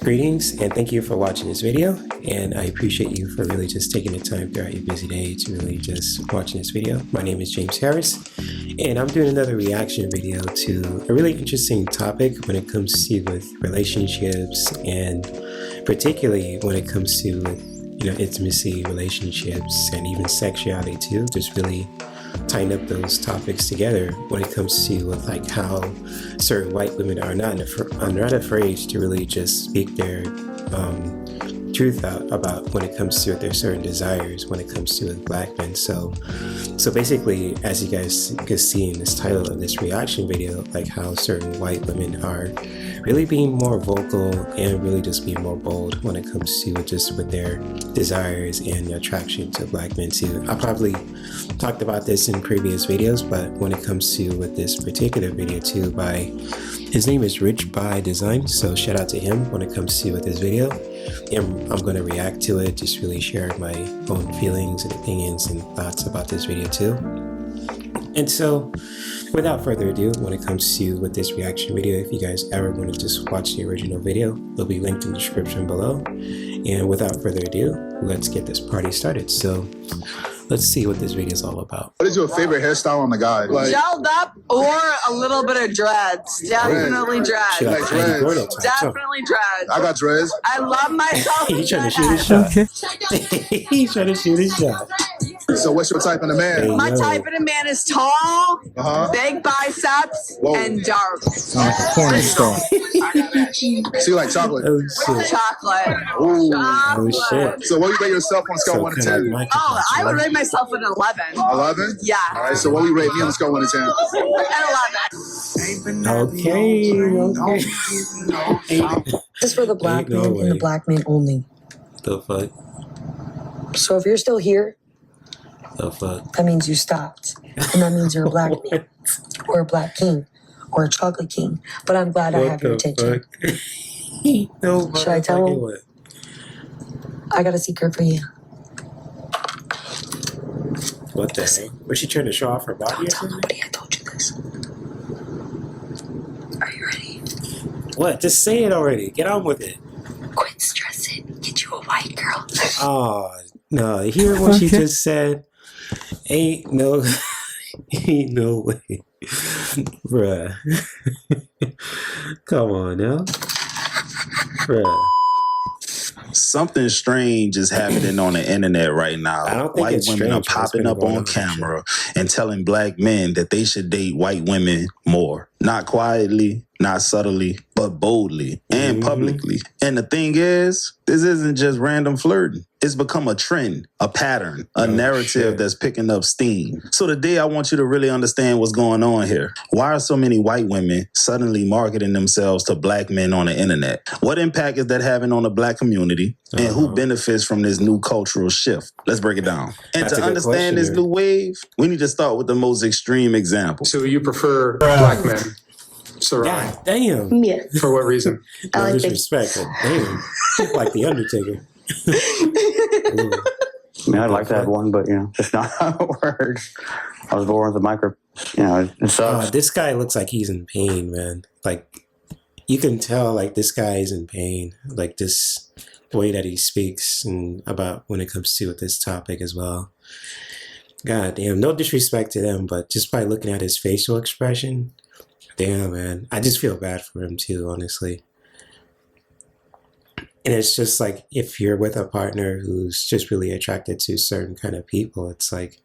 Greetings and thank you for watching this video, and I appreciate you for really just taking the time throughout your busy day to really just watching this video. My name is James Harris, and I'm doing another reaction video to a really interesting topic when it comes to with relationships, and particularly when it comes to intimacy, relationships, and even sexuality too. Just really tying up those topics together when it comes to like how certain white women are not afraid to really just speak their truth out about when it comes to their certain desires when it comes to black men. So basically, as you guys can see in this title of this reaction video, like how certain white women are really being more vocal and really just being more bold when it comes to just with their desires and attraction to black men too. I probably talked about this in previous videos, but when it comes to with this particular video too, by his name is Rich by Design, so shout out to him when it comes to with this video, and I'm going to react to it, just really share my own feelings and opinions and thoughts about this video too. And so without further ado, when it comes to with this reaction video, if you guys ever want to just watch the original video, it'll be linked in the description below. And without further ado, let's get this party started. So let's see what this video is all about. What is your favorite hairstyle on the guy? Like, gelled up or a little bit of dreads. Definitely dreads. like dreads. Definitely dreads. I got dreads. I love myself. He's trying to shoot his shot. He's trying to shoot his shot. So what's your type of a man? My type of a man is tall, big biceps, and dark. Like a porn star. So you like chocolate? Oh shit. Chocolate. Ooh. Oh shit. So what do you rate yourself on a scale of 1 to 10? Oh, I would rate myself an 11. 11? Yeah. All right, so what do you rate me on a scale of 1 to 10? An 11. Okay. This is for the black Ain't no men and the way. black men only. The fuck? So if you're still here, The fuck? that means you stopped. And that means you're a black man or a black king or a chocolate king. But I'm glad I have your attention. No, Should I tell him? what? I got a secret for you. What the heck? Was she trying to show off her body or Don't tell something? nobody I told you this. Are you ready? What? Just say it already. Get on with it. Quit stressing. Get you a white girl. Oh, no. Hear what she just said? Ain't no way. Bruh. Come on now. Bruh. Something strange is happening on the internet right now. I don't think White it's women are strange. It's popping been up going on on, camera and telling black men that they should date white women more. Not quietly, not subtly, but boldly and publicly. And the thing is, this isn't just random flirting. It's become a trend, a pattern, a narrative that's picking up steam. So today I want you to really understand what's going on here. Why are so many white women suddenly marketing themselves to black men on the internet? What impact is that having on the black community? And who benefits from this new cultural shift? Let's break it down. And That's a to good understand this question new wave, we need to start with the most extreme example. So you prefer black men? So God damn. Yeah. for what reason? I No like the disrespect, but damn. Like the Undertaker. I mean, I'd like to have one, but, it's not how it works. I was born with a micro, it sucks. This guy looks like he's in pain, man. Like, you can tell, like, this guy is in pain. Like, this way that he speaks and about when it comes to this topic as well. God damn, no disrespect to them, but just by looking at his facial expression, damn, man. I just feel bad for him, too, honestly. And it's just like, if you're with a partner who's just really attracted to certain kind of people, it's like,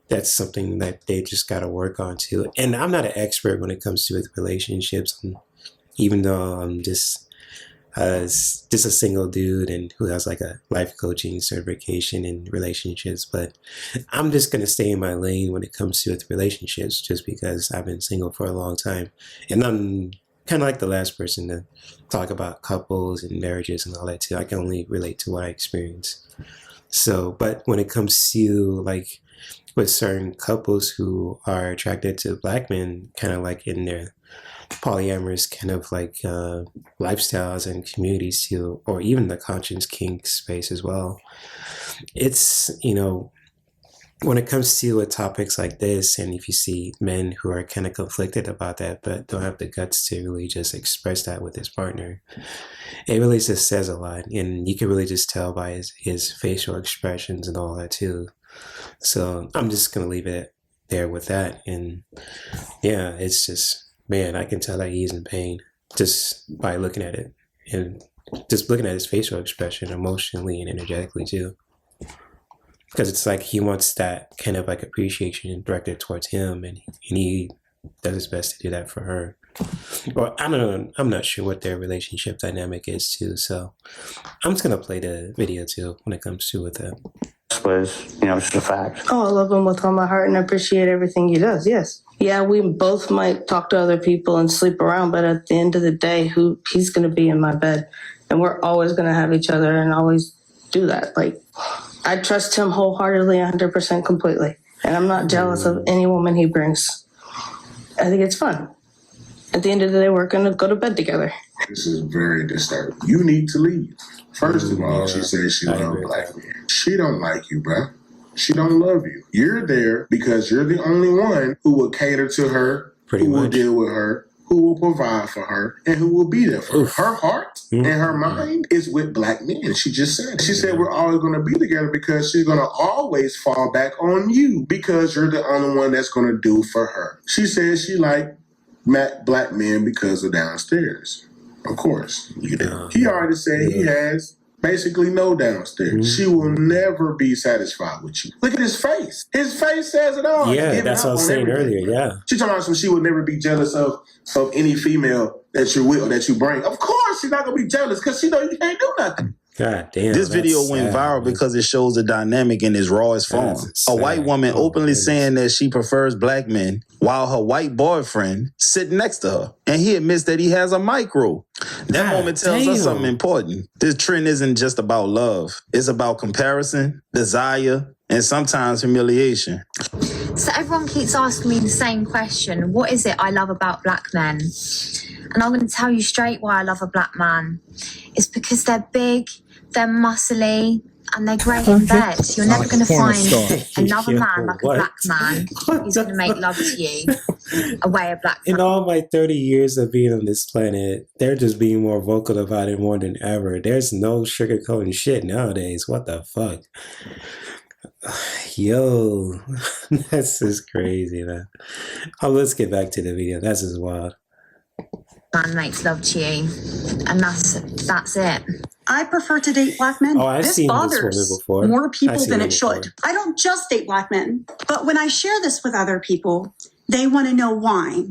that's something that they just got to work on too. And I'm not an expert when it comes to relationships, even though I'm just a single dude and who has like a life coaching certification in relationships. But I'm just going to stay in my lane when it comes to relationships, just because I've been single for a long time. And I'm kind of like the last person to talk about couples and marriages and all that too. I can only relate to what I experienced. So, but when it comes to like with certain couples who are attracted to black men, kind of like in their polyamorous kind of like lifestyles and communities too, or even the conscience kink space as well, it's, when it comes to topics like this, and if you see men who are kind of conflicted about that, but don't have the guts to really just express that with his partner, it really just says a lot. And you can really just tell by his facial expressions and all that too. So I'm just going to leave it there with that. And yeah, it's just, man, I can tell that he's in pain just by looking at it, and just looking at his facial expression emotionally and energetically too. Because it's like he wants that kind of like appreciation directed towards him, and he does his best to do that for her. Well, I don't know. I'm not sure what their relationship dynamic is too. So I'm just gonna play the video too when it comes to with that. Was, you know, it's just a fact. Oh, I love him with all my heart and appreciate everything he does. Yes. Yeah, we both might talk to other people and sleep around, but at the end of the day, he's going to be in my bed, and we're always going to have each other and always do that. Like, I trust him wholeheartedly, 100% completely, and I'm not jealous of any woman he brings. I think it's fun. At the end of the day, we're going to go to bed together. This is very disturbing. You need to leave. First of all, she says she loves black men. She don't like you, bruh. She don't love you. You're there because you're the only one who will cater to her, who will deal with her, who will provide for her, and who will be there for her. Her heart and her mind is with black men. She just said. She said we're always going to be together because she's going to always fall back on you because you're the only one that's going to do for her. She says she like black men because of downstairs. Of course. He already said he has basically no downstairs. She will never be satisfied with you. Look at his face. His face says it all. Yeah, that's what I was saying earlier. Yeah. She talking about she would never be jealous of any female that you're with or that you bring. Of course she's not going to be jealous because she know you can't do nothing. God damn. This video went viral because it shows the dynamic in its rawest form. A white woman openly saying that she prefers black men while her white boyfriend sitting next to her. And he admits that he has a micro. That moment tells us something important. This trend isn't just about love. It's about comparison, desire, and sometimes humiliation. So everyone keeps asking me the same question. What is it I love about black men? And I'm going to tell you straight why I love a black man. It's because they're big, they're muscly, and they're great in bed. You're never going to find another man like a black man who's going to make love to you a way a black man. In all my 30 years of being on this planet, they're just being more vocal about it more than ever. There's no sugarcoating shit nowadays. What the fuck? Yo, that's just crazy, man. Oh, let's get back to the video. That's just wild. Man makes love to you, and that's it. I prefer to date black men. Oh, I've seen this woman before. More people than it should. I don't just date black men, but when I share this with other people, they want to know why.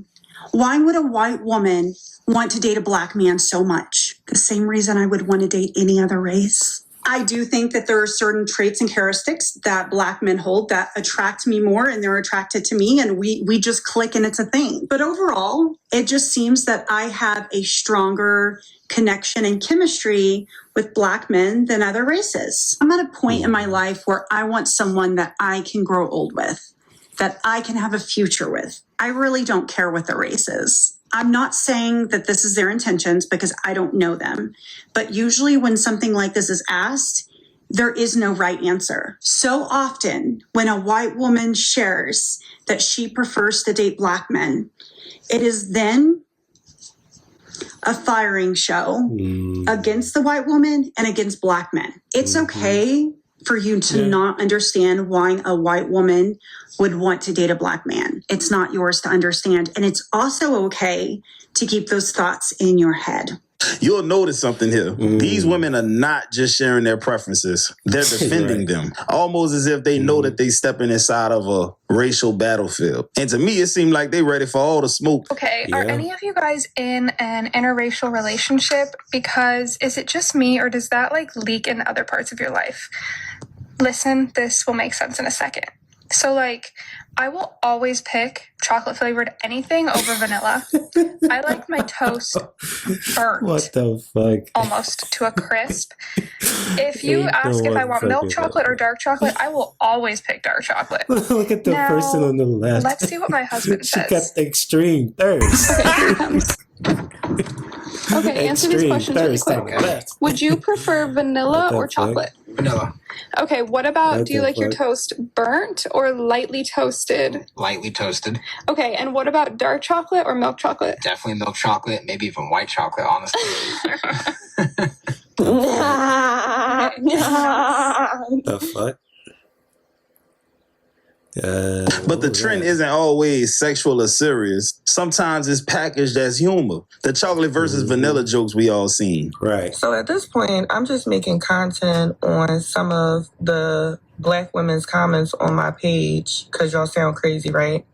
Why would a white woman want to date a black man so much? The same reason I would want to date any other race. I do think that there are certain traits and characteristics that black men hold that attract me more, and they're attracted to me, and we just click and it's a thing. But overall, it just seems that I have a stronger connection and chemistry with black men than other races. I'm at a point in my life where I want someone that I can grow old with, that I can have a future with. I really don't care what the race is. I'm not saying that this is their intentions because I don't know them. But usually when something like this is asked, there is no right answer. So often when a white woman shares that she prefers to date black men, it is then a firing show against the white woman and against black men. It's okay for you to not understand why a white woman would want to date a black man. It's not yours to understand. And it's also okay to keep those thoughts in your head. You'll notice something here. These women are not just sharing their preferences. They're defending them, almost as if they know that they stepping inside of a racial battlefield. And to me, it seemed like they ready for all the smoke. Okay, are any of you guys in an interracial relationship? Because is it just me, or does that like leak in other parts of your life? Listen, this will make sense in a second. So like, I will always pick chocolate flavored anything over vanilla. I like my toast burnt. What the fuck? Almost to a crisp. If you ask if I want milk chocolate or dark chocolate, I will always pick dark chocolate. Look at the person on the left. Let's see what my husband She says. got extreme thirst. Okay, here it comes. Okay, answer these questions really quick. Would you prefer vanilla or chocolate? Vanilla. Okay, what about, What do you the like your fuck? toast burnt or lightly toasted? Lightly toasted. Okay, and what about dark chocolate or milk chocolate? Definitely milk chocolate, maybe even white chocolate, honestly. The fuck? But the trend isn't always sexual or serious. Sometimes it's packaged as humor. The chocolate versus vanilla jokes we all seen. Right. So at this point, I'm just making content on some of the Black women's comments on my page because y'all sound crazy, right?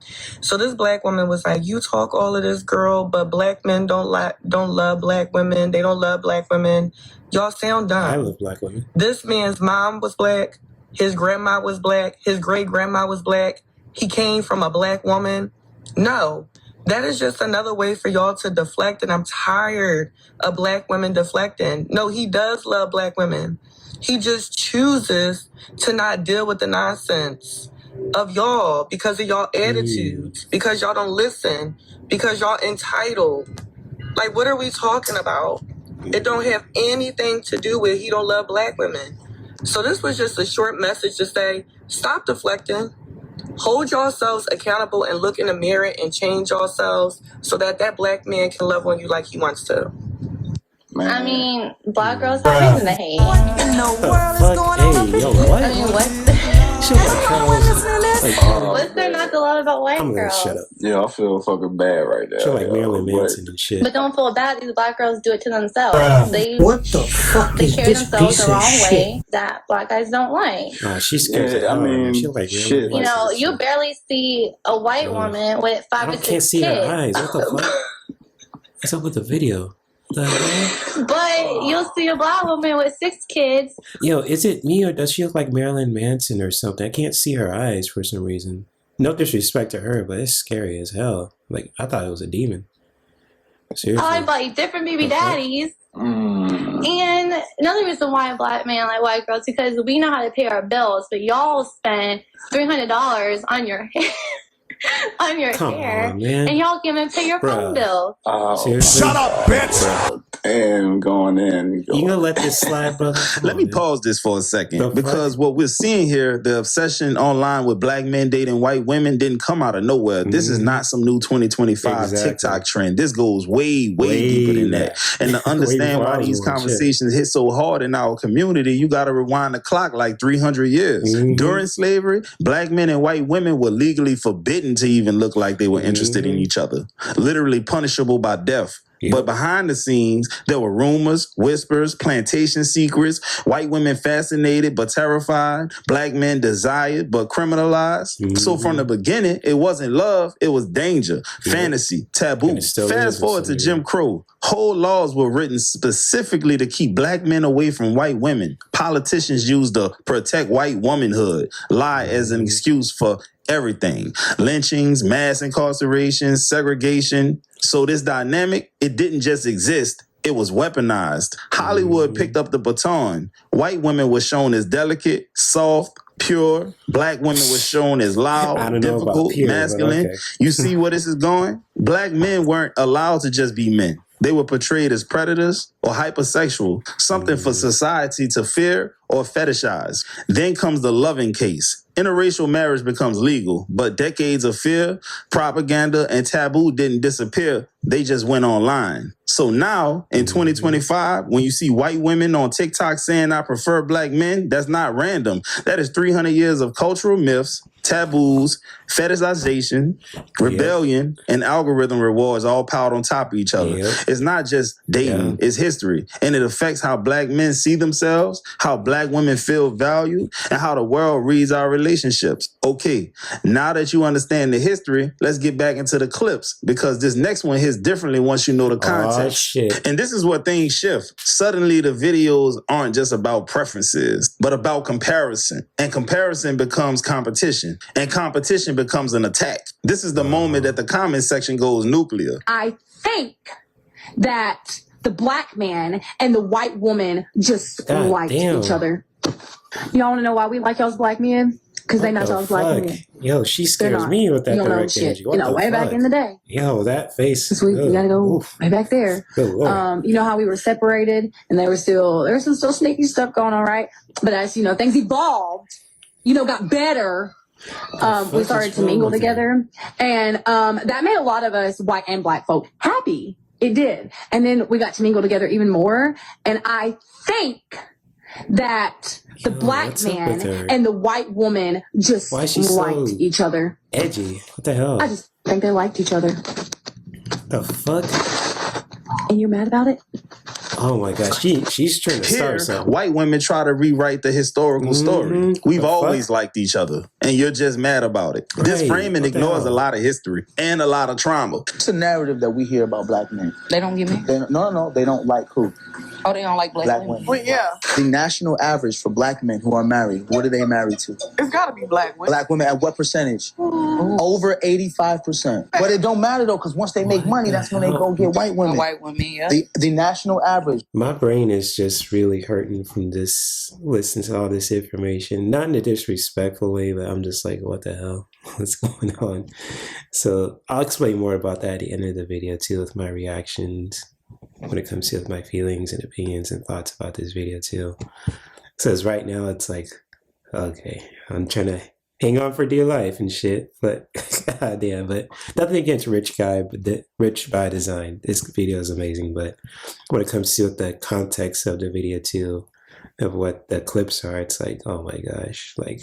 So this Black woman was like, "You talk all of this, girl, but Black men don't love Black women. They don't love Black women. Y'all sound dumb. I love Black women. This man's mom was Black. His grandma was Black. His great-grandma was Black. He came from a Black woman. No, that is just another way for y'all to deflect, and I'm tired of Black women deflecting. No, he does love Black women. He just chooses to not deal with the nonsense of y'all because of y'all attitudes, because y'all don't listen, because y'all entitled. Like, what are we talking about? It don't have anything to do with he don't love Black women. So this was just a short message to say, stop deflecting, hold yourselves accountable and look in the mirror and change yourselves so that that Black man can love on you like he wants to. I mean, Black girls have reason to hate. What in the world is going on? Hey, yo, what? I mean, what's there not to love about white I'm gonna girls? shut up. Yeah, I feel fucking bad right now. Feel like Marilyn Manson and shit. But don't feel bad. These Black girls do it to themselves. They carry themselves the wrong way that Black guys don't like. She's scared. I mean, she like shit. You know, you barely see a white woman with 5 I or 6 can't see kids. her eyes. What the fuck? What's up with the video? The hell? But you'll see a Black woman with 6 kids. Yo, is it me or does she look like Marilyn Manson or something? I can't see her eyes for some reason. No disrespect to her, but it's scary as hell. Like, I thought it was a demon. Seriously. I like different baby daddies. And another reason why Black men like white girls because we know how to pay our bills, but y'all spend $300 on your hair. On your hair, man. And y'all can't even pay your phone bill. Seriously? Shut up, bitch! Damn, going in. You gonna let this slide, brother? Let me pause this for a second because what we're seeing here, the obsession online with Black men dating white women didn't come out of nowhere. This is not some new 2025 TikTok trend. This goes way deeper than that. And to understand why these conversations hit so hard in our community, you got to rewind the clock like 300 years. During slavery, Black men and white women were legally forbidden to even look like they were interested in each other, literally punishable by death. But behind the scenes, there were rumors, whispers, plantation secrets, white women fascinated but terrified, Black men desired but criminalized. So from the beginning, it wasn't love, it was danger, fantasy, taboo. Fast forward to Jim Crow. Whole laws were written specifically to keep Black men away from white women. Politicians used to protect white womanhood, lie as an excuse for everything. Lynchings, mass incarceration, segregation. So this dynamic, it didn't just exist, it was weaponized. Hollywood picked up the baton. White women were shown as delicate, soft, pure. Black women were shown as loud, difficult, masculine. You see where this is going? Black men weren't allowed to just be men. They were portrayed as predators or hypersexual, something for society to fear or fetishize. Then comes the loving case. Interracial marriage becomes legal, but decades of fear, propaganda, and taboo didn't disappear. They just went online. So now, in 2025, when you see white women on TikTok saying I prefer Black men, that's not random. That is 300 years of cultural myths, taboos, fetishization, rebellion, and algorithm rewards all piled on top of each other. It's not just dating, it's history. And it affects how Black men see themselves, how Black women feel valued, and how the world reads our relationships. Okay, now that you understand the history, let's get back into the clips because this next one hits differently once you know the context. And this is where things shift. Suddenly the videos aren't just about preferences, but about comparison. And comparison becomes competition. And competition becomes an attack. This is the moment that the comment section goes nuclear. I think that the Black man and the white woman just like each other. Y'all want to know why we like y'all's Black men? Because they know y'all black men. Yo, she scares not. me with that You don't know direct shit. energy. What You know, the way back fuck? in the day. Yo, that face. This week, you gotta go way back there. Good Lord. You know how we were separated and there was some still sneaky stuff going on, right? But as you know, things evolved, got better. We started to mingle together, and that made a lot of us white and black folk happy. It did. And then we got to mingle together even more. And I think that the black man and the white woman just liked each other. Edgy. What the hell? I just think they liked each other. The fuck? And you're mad about it? Oh my gosh, she's trying to start something. White women try to rewrite the historical story. We've always liked each other, and you're just mad about it. This framing ignores a lot of history and a lot of trauma. It's a narrative that we hear about black men. They don't get me? No, they don't like who? Oh, they don't like black women? Well, yeah. The national average for black men who are married, what are they married to? It's got to be black women. Black women at what percentage? Over 85%. But it don't matter though, because once they make money, that's when they go get white women. White women, yeah. The national average. My brain is just really hurting from listening to all this information. Not in a disrespectful way, but I'm just like, what the hell? What's going on? So I'll explain more about that at the end of the video too, with my reactions when it comes to my feelings and opinions and thoughts about this video too. So right now it's like, okay, I'm trying to hang on for dear life and shit, but goddamn, but nothing against Rich by Design. This video is amazing, but when it comes to the context of the video too, of what the clips are, it's like, oh my gosh, like,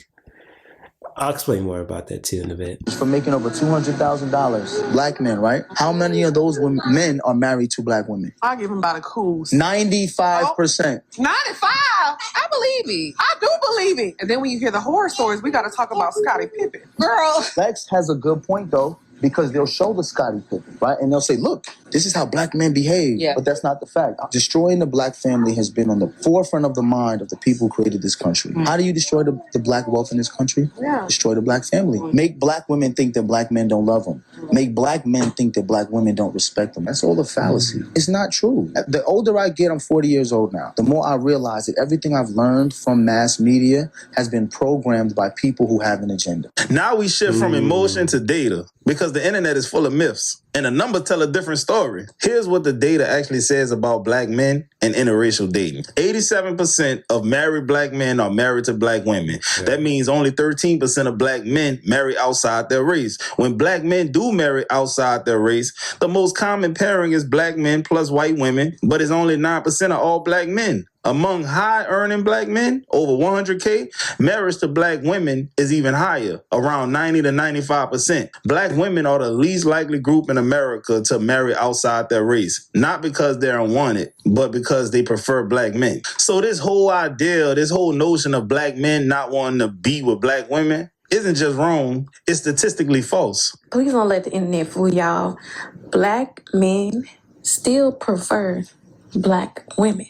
I'll explain more about that too in a bit. For making over $200,000, black men, right? How many of those men are married to black women? I give him about a cool 95%. 95. I believe it. I do believe it. And then when you hear the horror stories, we got to talk about Scottie Pippen. Girl. Lex has a good point though, because they'll show the Scottie Pippen, right? And they'll say, look, this is how black men behave. Yeah. But that's not the fact. Destroying the black family has been on the forefront of the mind of the people who created this country. How do you destroy the black wealth in this country? Yeah. Destroy the black family. Make black women think that black men don't love them. Make black men think that black women don't respect them. That's all a fallacy. It's not true. The older I get, I'm 40 years old now, the more I realize that everything I've learned from mass media has been programmed by people who have an agenda. Now we shift from emotion to data, because the internet is full of myths and the numbers tell a different story. Here's what the data actually says about black men and interracial dating. 87% of married black men are married to black women. Yeah. That means only 13% of black men marry outside their race. When black men do marry outside their race, the most common pairing is black men plus white women, but it's only 9% of all black men. Among high-earning black men, over 100K, marriage to black women is even higher, around 90 to 95%. Black women are the least likely group in America to marry outside their race, not because they're unwanted, but because they prefer black men. So this whole idea, this whole notion of black men not wanting to be with black women isn't just wrong, it's statistically false. Please don't let the internet fool y'all. Black men still prefer black women.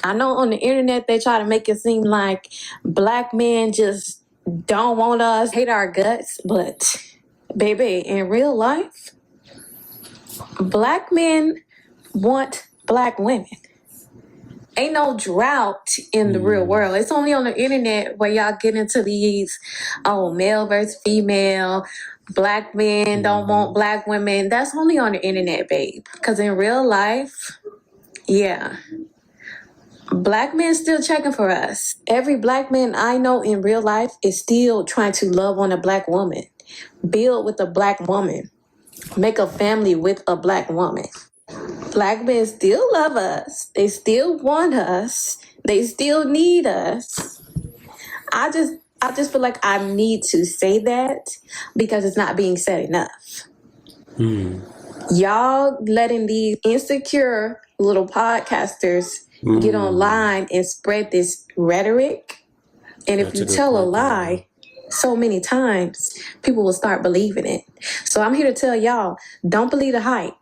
I know on the internet they try to make it seem like black men just don't want us, hate our guts, but baby, in real life, black men want black women. Ain't no drought in the real world. It's only on the internet where y'all get into these, male versus female, black men don't want black women. That's only on the internet, babe. Because in real life, yeah, black men still checking for us. Every black man I know in real life is still trying to love on a black woman, build with a black woman, make a family with a black woman. Black men still love us. They still want us. They still need us. I just feel like I need to say that because it's not being said enough. Y'all letting these insecure little podcasters get online and spread this rhetoric. And if you tell a lie so many times, people will start believing it. So I'm here to tell y'all, don't believe the hype.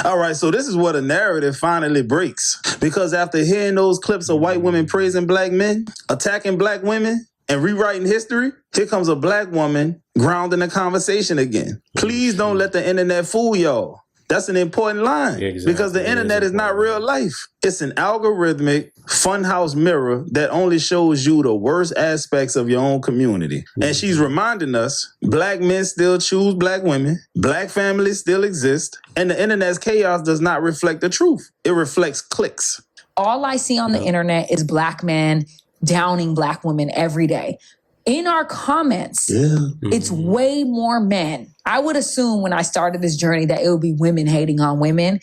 All right, so this is where the narrative finally breaks. Because after hearing those clips of white women praising black men, attacking black women, and rewriting history, here comes a black woman grounding the conversation again. Please don't let the internet fool y'all. That's an important line because the internet is not real life. It's an algorithmic funhouse mirror that only shows you the worst aspects of your own community. And she's reminding us black men still choose black women, black families still exist, and the internet's chaos does not reflect the truth. It reflects clicks. All I see on the internet is black men downing black women every day. In our comments, it's way more men. I would assume when I started this journey that it would be women hating on women.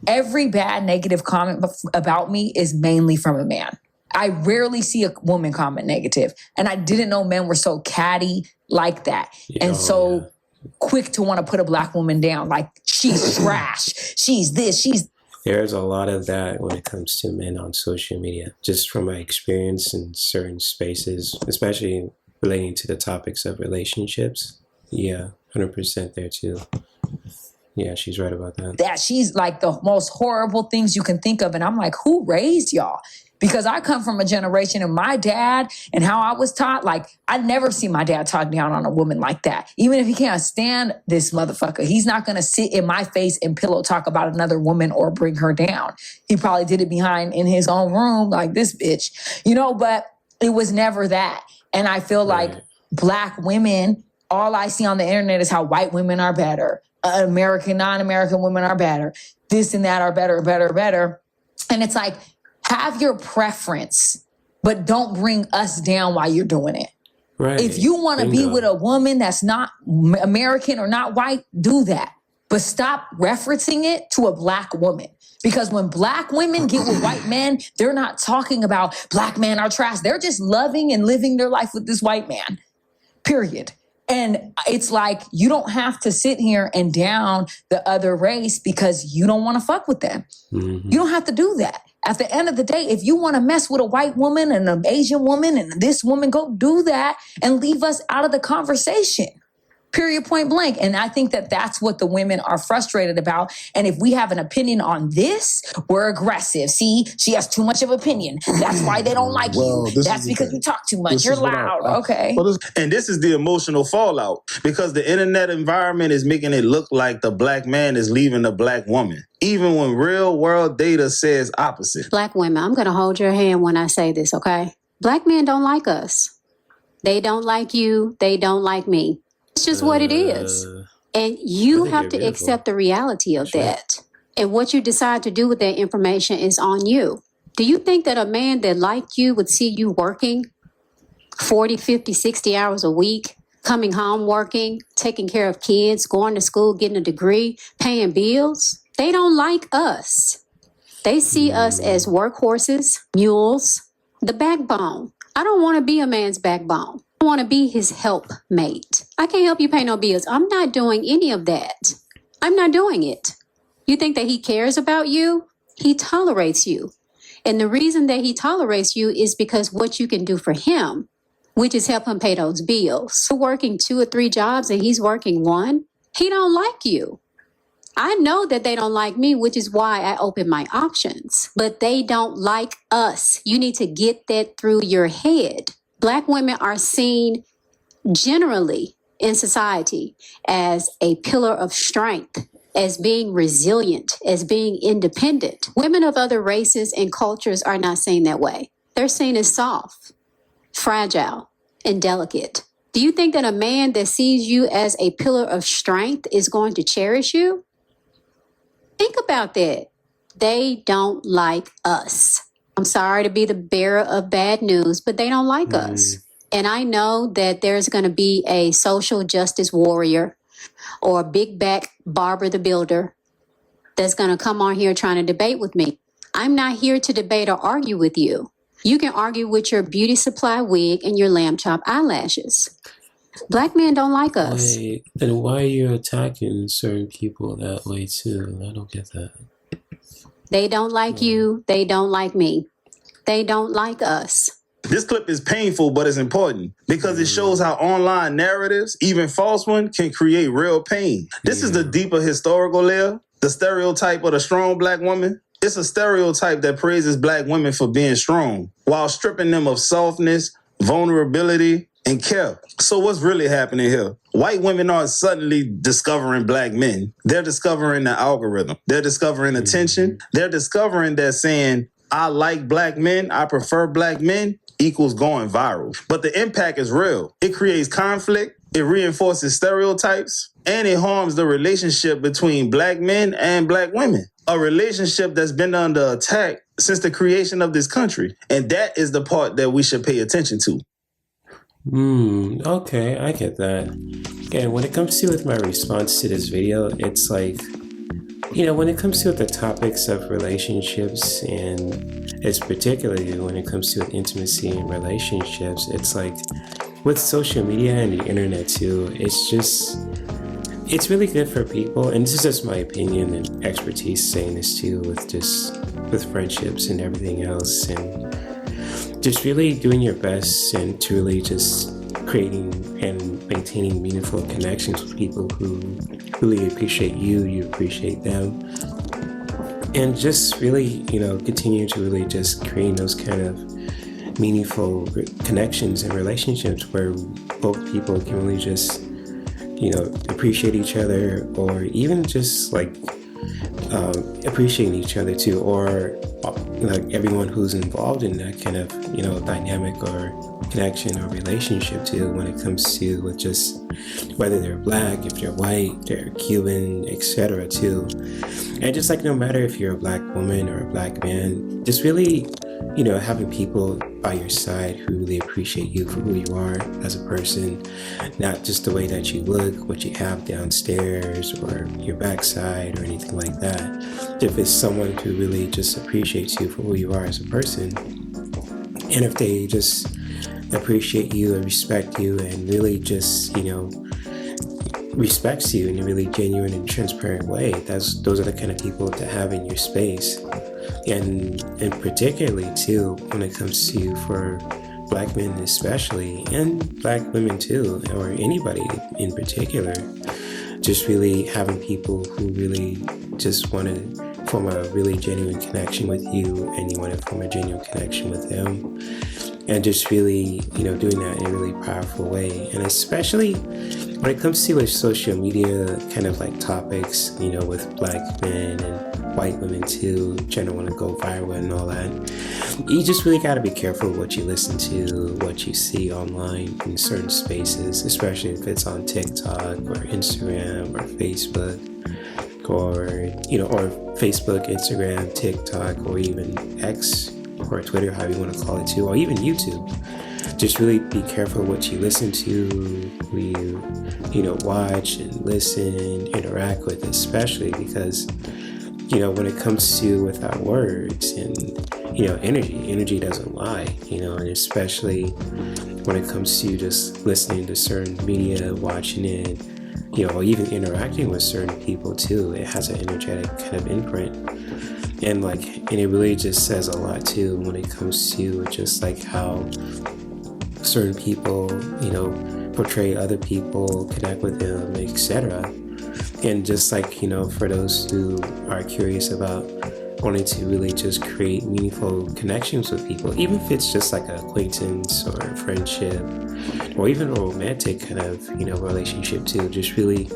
Every bad negative comment about me is mainly from a man. I rarely see a woman comment negative. And I didn't know men were so catty like that. And so quick to want to put a black woman down. Like, she's trash. She's this, she's... There's a lot of that when it comes to men on social media. Just from my experience in certain spaces, especially relating to the topics of relationships. Yeah, 100% there too. Yeah, she's right about that. That she's like the most horrible things you can think of. And I'm like, who raised y'all? Because I come from a generation of my dad and how I was taught. Like, I never see my dad talk down on a woman like that. Even if he can't stand this motherfucker, he's not going to sit in my face and pillow talk about another woman or bring her down. He probably did it behind in his own room like this bitch, you know, but it was never that. And I feel like black women, all I see on the internet is how white women are better. American, non-American women are better. This and that are better, better, better. And it's like, have your preference, but don't bring us down while you're doing it. Right. If you want to be with a woman that's not American or not white, do that. But stop referencing it to a black woman. Because when black women get with white men, they're not talking about black men are trash. They're just loving and living their life with this white man, period. And it's like, you don't have to sit here and down the other race because you don't want to fuck with them. You don't have to do that. At the end of the day, if you want to mess with a white woman and an Asian woman and this woman, go do that and leave us out of the conversation. Period, point blank. And I think that that's what the women are frustrated about. And if we have an opinion on this, we're aggressive. See, she has too much of an opinion. That's why they don't like you. That's because you talk too much. You're loud. Okay. And this is the emotional fallout because the internet environment is making it look like the black man is leaving the black woman, even when real world data says opposite. Black women, I'm going to hold your hand when I say this, okay? Black men don't like us. They don't like you. They don't like me. It's just what it is. And you have to accept the reality of that. And what you decide to do with that information is on you. Do you think that a man that liked you would see you working 40, 50, 60 hours a week, coming home working, taking care of kids, going to school, getting a degree, paying bills? They don't like us. They see us as workhorses, mules, the backbone. I don't want to be a man's backbone. I want to be his helpmate. I can't help you pay no bills. I'm not doing any of that. I'm not doing it. You think that he cares about you? He tolerates you. And the reason that he tolerates you is because what you can do for him, which is help him pay those bills. You're working 2 or 3 jobs and he's working 1. He don't like you. I know that they don't like me, which is why I open my options. But they don't like us. You need to get that through your head. Black women are seen generally in society as a pillar of strength, as being resilient, as being independent. Women of other races and cultures are not seen that way. They're seen as soft, fragile, and delicate. Do you think that a man that sees you as a pillar of strength is going to cherish you? Think about that. They don't like us. I'm sorry to be the bearer of bad news, but they don't like us. And I know that there's going to be a social justice warrior or a big back Barbara the Builder that's going to come on here trying to debate with me. I'm not here to debate or argue with you. You can argue with your beauty supply wig and your lamb chop eyelashes. Black men don't like us. Then why are you attacking certain people that way too? I don't get that. They don't like you. They don't like me. They don't like us. This clip is painful, but it's important because it shows how online narratives, even false ones, can create real pain. This is the deeper historical layer, the stereotype of the strong black woman. It's a stereotype that praises black women for being strong while stripping them of softness, vulnerability, and care. So what's really happening here? White women aren't suddenly discovering black men. They're discovering the algorithm. They're discovering attention. They're discovering that saying, I like black men, I prefer black men, equals going viral. But the impact is real. It creates conflict, it reinforces stereotypes, and it harms the relationship between black men and black women. A relationship that's been under attack since the creation of this country. And that is the part that we should pay attention to. Okay, I get that. And when it comes to with my response to this video, it's like, when it comes to the topics of relationships, and it's particularly when it comes to intimacy and relationships, it's like with social media and the internet too, it's really good for people, and this is just my opinion and expertise saying this too, with friendships and everything else, and just really doing your best and to really just creating and maintaining meaningful connections with people who really appreciate you appreciate them, and just really, continue to really just create those kind of meaningful connections and relationships where both people can really just, appreciate each other, or even just like appreciating each other too, or like everyone who's involved in that kind of, dynamic or connection or relationship too, when it comes to with just whether they're black, if they're white, they're Cuban, etc. too. And just like no matter if you're a black woman or a black man, just really, having people by your side who really appreciate you for who you are as a person, not just the way that you look, what you have downstairs, or your backside, or anything like that. If it's someone who really just appreciates you for who you are as a person, and if they just appreciate you and respect you and really just, respects you in a really genuine and transparent way, those are the kind of people to have in your space. And particularly too, when it comes to for black men especially, and black women too, or anybody in particular, just really having people who really just want to form a really genuine connection with you, and you want to form a genuine connection with them, and just really, doing that in a really powerful way. And especially when it comes to like social media kind of like topics, with black men and white women too, trying to want to go viral and all that, you just really got to be careful what you listen to, what you see online in certain spaces, especially if it's on TikTok or Instagram or Facebook, or Facebook, Instagram, TikTok, or even X or Twitter, however you want to call it too, or even YouTube. Just really be careful what you listen to, who you watch and listen, interact with, especially because when it comes to with our words and energy doesn't lie, and especially when it comes to just listening to certain media, watching it, or even interacting with certain people too, it has an energetic kind of imprint. And it really just says a lot too when it comes to just like how certain people, portray other people, connect with them, etc. And just like, for those who are curious about wanting to really just create meaningful connections with people, even if it's just like an acquaintance or a friendship, or even a romantic kind of, relationship too, just really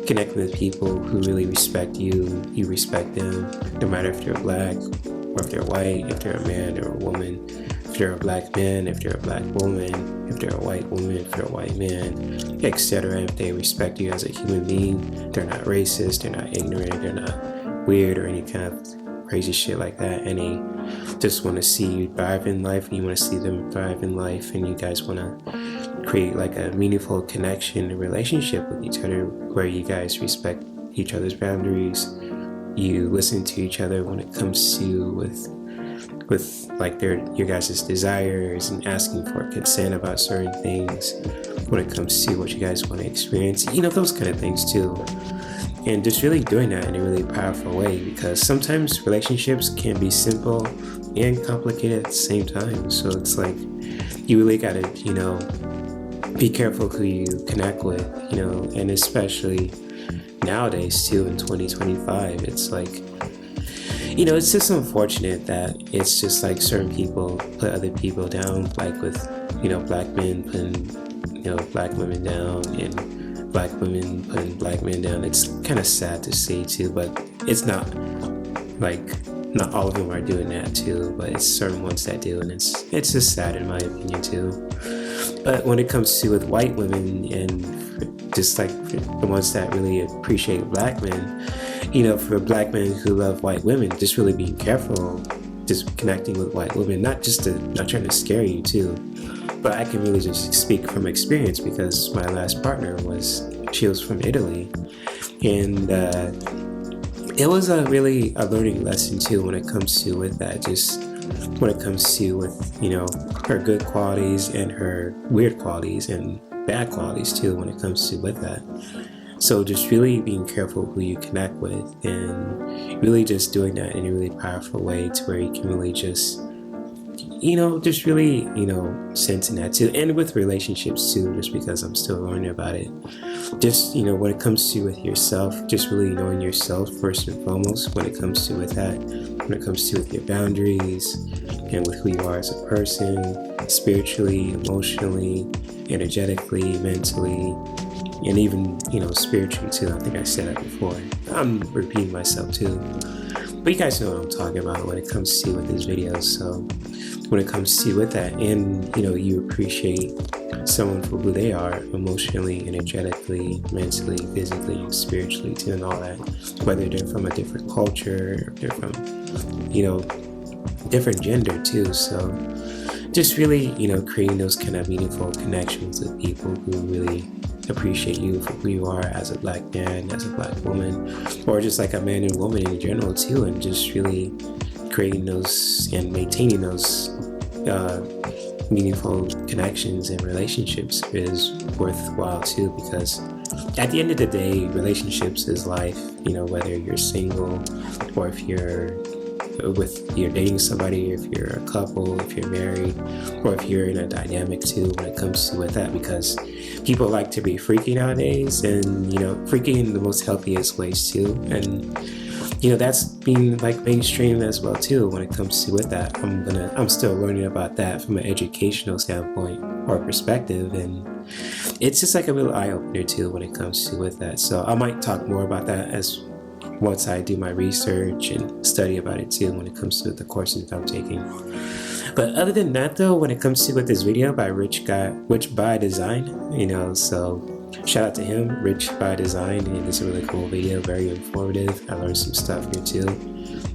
connecting with people who really respect you, you respect them, no matter if they're black or if they're white, if they're a man or a woman, if they're a black man, if they're a black woman, if they're a white woman, if they're a white man, etc. If they respect you as a human being, they're not racist, they're not ignorant, they're not weird or any kind of crazy shit like that, and they just want to see you thrive in life, and you want to see them thrive in life, and you guys want to create like a meaningful connection and relationship with each other where you guys respect each other's boundaries, you listen to each other when it comes to with like your guys' desires, and asking for consent about certain things when it comes to what you guys want to experience, those kind of things too. And just really doing that in a really powerful way, because sometimes relationships can be simple and complicated at the same time. So it's like you really gotta, be careful who you connect with, and especially nowadays too in 2025, it's like, it's just unfortunate that it's just like certain people put other people down, like with, black men putting black women down and black women putting black men down. It's kind of sad to say too, but it's not not all of them are doing that too, but it's certain ones that do, and it's just sad in my opinion too. But when it comes to with white women and just like the ones that really appreciate black men, for black men who love white women, just really being careful, just connecting with white women, not trying to scare you too, but I can really just speak from experience because my last partner she was from Italy, and it was a learning lesson too when it comes to with that, just when it comes to with her good qualities and her weird qualities and bad qualities too when it comes to with that. So just really being careful who you connect with and really just doing that in a really powerful way to where you can really just just really sensing that too, and with relationships too, just because I'm still learning about it. Just when it comes to with yourself, just really knowing yourself first and foremost when it comes to with that, when it comes to with your boundaries and with who you are as a person, spiritually, emotionally, energetically, mentally, and even spiritually too. I think I said that before. I'm repeating myself too, but you guys know what I'm talking about when it comes to with these videos. So when it comes to with that, and you appreciate someone for who they are emotionally, energetically, mentally, physically, and spiritually too, and all that, whether they're from a different culture, or they're from different gender too. So just really creating those kind of meaningful connections with people who really appreciate you for who you are as a black man, as a black woman, or just like a man and woman in general too, and just really creating those and maintaining those meaningful connections and relationships is worthwhile too, because at the end of the day, relationships is life. Whether you're single or if you're dating somebody, if you're a couple, if you're married, or if you're in a dynamic too when it comes to with that, because people like to be freaky nowadays, and freaky in the most healthiest ways too, and that's being mainstream as well too when it comes to with that. I'm still learning about that from an educational standpoint or perspective, and it's just like a real eye-opener too when it comes to with that. So I might talk more about that as once I do my research and study about it too when it comes to the courses that I'm taking. But other than that though, when it comes to with this video by Rich by Design, so shout out to him, Rich by Design, and it's a really cool video, very informative. I learned some stuff here too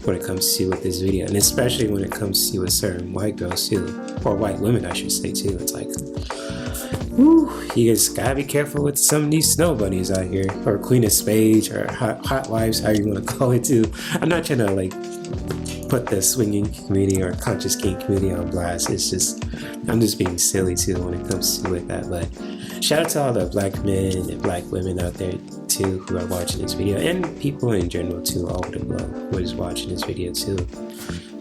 when it comes to with this video, and especially when it comes to with certain white girls too, or white women I should say too. It's like, woo, you just gotta be careful with some of these snow bunnies out here, or Queen of Spades, or hot wives, however you want to call it too. I'm not trying to put the swinging community or conscious kink community on blast. It's just, I'm just being silly too when it comes to with that. But shout out to all the black men and black women out there too who are watching this video, and people in general too all over the globe who is watching this video too.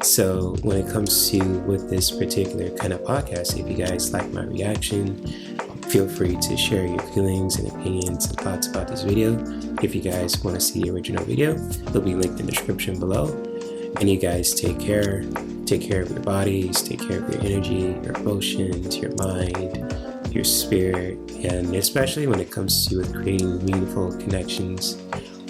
So when it comes to with this particular kind of podcast, if you guys like my reaction, feel free to share your feelings and opinions and thoughts about this video. If you guys want to see the original video, it'll be linked in the description below. And you guys take care of your bodies, take care of your energy, your emotions, your mind, your spirit, and especially when it comes to creating meaningful connections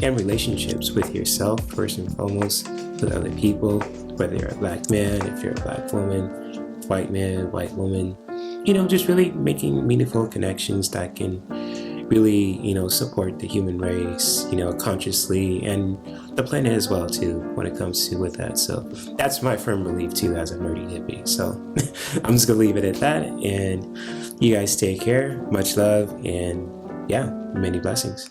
and relationships with yourself first and foremost, with other people, whether you're a black man, if you're a black woman, white man, white woman, just really making meaningful connections that can really, support the human race, consciously, and the planet as well too when it comes to with that. So that's my firm belief too as a nerdy hippie. So I'm just gonna leave it at that, and you guys take care, much love, and yeah, many blessings.